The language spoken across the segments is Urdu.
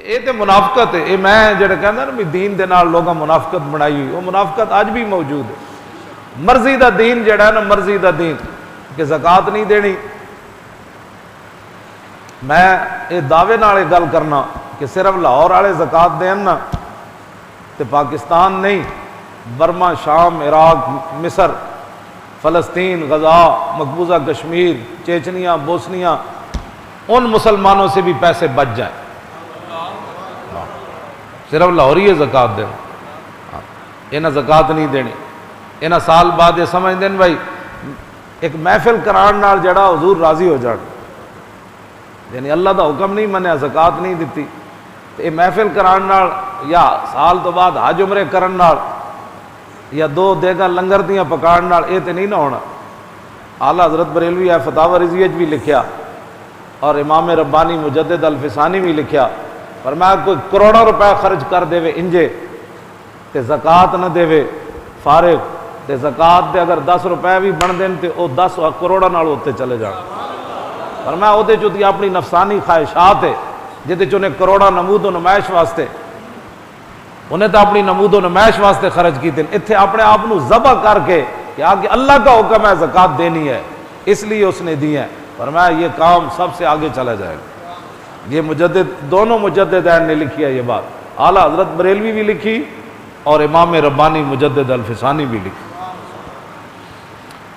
یہ تو منافقت ہے. یہ میں جڑا کہنا نا بھی دین دے نال لوگاں منافقت بنائی ہوئی، وہ منافقت اج بھی موجود ہے. مرضی دا دین جڑا ہے نا، مرضی دا دین کہ زکات نہیں دینی. میں یہ دعوے نال گل کرنا کہ صرف لاہور والے زکات دین نا تے پاکستان نہیں، برما، شام، عراق، مصر، فلسطین، غزہ، مقبوضہ کشمیر، چیچنیا، بوسنیا، ان مسلمانوں سے بھی پیسے بچ جائیں. صرف لاہوری زکات دیں، انہیں زکات نہیں دینی. انہیں سال بعد یہ سمجھ دیں بھائی ایک محفل کران نال جڑا حضور راضی ہو جان، یعنی اللہ دا حکم نہیں منیا، زکات نہیں دیتی، یہ محفل کران نال یا سال تو بعد حج عمرے کرن نال یا دو دیگا لنگر دیاں پکان نال یہ تے نہیں نہ ہونا. اعلیٰ حضرت بریلوی ہے فتاوی رضویہ بھی لکھیا اور امام ربانی مجدد الفسانی بھی لکھیا، فرمایا کوئی کروڑوں روپے خرچ کر دے انجے تے زکات نہ دے فارغ، تے زکات دے اگر 10 روپے بھی بن دین تے او 10 کروڑاں نال ہوتے چلے جان. فرمایا او دے جو دی اپنی نفسانی خواہشات ہے جہدے چ انہیں کروڑاں نمود و نمائش واسطے، انہیں تو اپنی نمود و نمائش واسطے خرچ کیتے، اتنے اپنے آپ کو ذبح کر کے کہ آگے اللہ کا حکم ہے زکات دینی ہے اس لیے اس نے دی ہے. فرمایا یہ کام سب سے آگے چلا جائے گا. یہ مجدد، دونوں مجددین نے لکھی ہے یہ بات، اعلیٰ حضرت بریلوی بھی لکھی اور امام ربانی مجدد الفسانی بھی لکھی.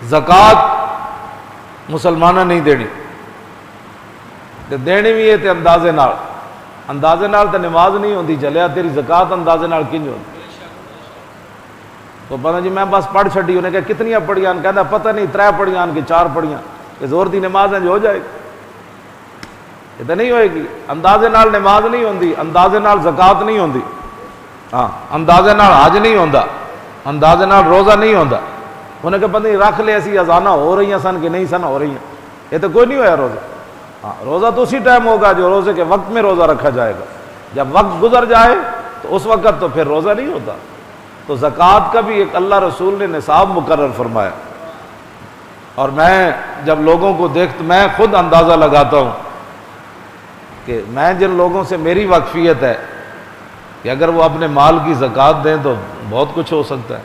زکات مسلمانہ نہیں دینی، دینی بھی ہے تے اندازے نال. اندازے نال تے نماز نہیں ہوندی، چلیا تیری زکات اندازے نال کنج ہوندی. تو پتہ جی میں بس پڑھ چھڈی، انہیں کہا کتنی پڑھیاں؟ کہتا پتہ نہیں 3 پڑھیاں کہ 4 پڑھیاں، کہ زور دی نماز انج ہو جائے گی؟ یہ تو نہیں ہوئے گی. اندازے نال نماز نہیں ہوندی، اندازے نال زکات نہیں ہوندی، ہاں اندازے نال حج نہیں ہوندا، اندازے نال روزہ نہیں ہوندا. انہیں کہا پتہ نہیں رکھ لے اسی اذانہ ہو رہی ہیں سن کہ نہیں سن ہو رہی ہیں، یہ تو کوئی نہیں ہویا روزہ. ہاں روزہ تو اسی ٹائم ہوگا جو روزے کے وقت میں روزہ رکھا جائے گا. جب وقت گزر جائے تو اس وقت تو پھر روزہ نہیں ہوتا. تو زکوٰۃ کا بھی ایک اللہ رسول نے نصاب مقرر فرمایا. اور میں جب لوگوں کو دیکھتا، میں خود اندازہ لگاتا ہوں کہ میں جن لوگوں سے میری واقفیت ہے کہ اگر وہ اپنے مال کی زکوٰۃ دیں تو بہت کچھ ہو سکتا ہے.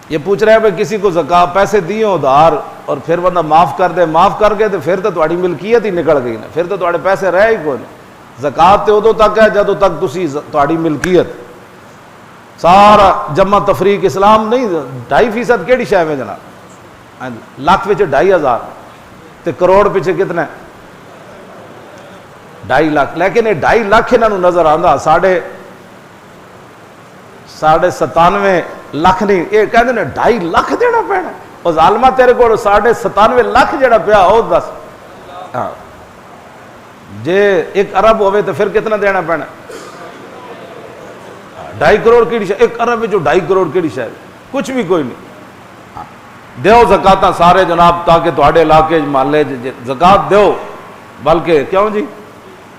یہ پوچھ رہے ہیں بھائی کسی کو زکوٰۃ پیسے دیے ادھار اور پھر بندہ معاف کر دے، معاف کر کے تو پھر تو تہاڈی ملکیت ہی نکل گئی نا، پھر تو تہاڈے پیسے رہے ہی کوئی نہیں. زکوٰۃ تے ادوں تک ہے جدوں تک تسی تہاڈی ملکیت سارا جمع تفریق اسلام نہیں. 2.5% کیڑی شے میں جناب؟ لاکھ وچ 2.5 تے کروڑ پیچھے کتنا ہے؟ 2.5 لاکھ. لیکن یہ 2.5 لاکھ انہوں نظر آندا، 97.5 لاکھ نہیں. یہ کہتے ہیں 2.5 لاکھ دینا پینا. اور ظالمہ تیرے کو 97.5 لاکھ جڑا پیا وہ دس. ہاں جے 1 ارب ہوئے تو پھر کتنا دینا پینا؟ 2.5 کروڑ کیڑی شاید 1 ارب جو 2.5 کروڑ کیڑی شاید کچھ بھی کوئی نہیں. دیو زکاتاں سارے جناب تاکہ تواڈے علاقے محلے زکات دیو. بلکہ کیوں جی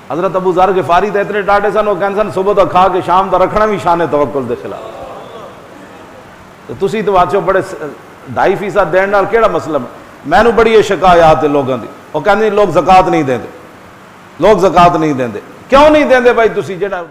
حضرت ابو ذر غفاری تے اتنے ڈاٹے سن، وہ کہندے سن صبح تو کھا کے شام دا رکھنا بھی شان توکل دے خلاف. تو تسی تو آچو بڑے 2.5% دین نال کیڑا مسئلہ؟ میں نو بڑی شکایات ہے لوگوں دی، وہ کہندے لوگ زکات نہیں دیندے، لوگ زکات نہیں دیندے. کیوں نہیں دیندے بھائی؟ تسی جڑا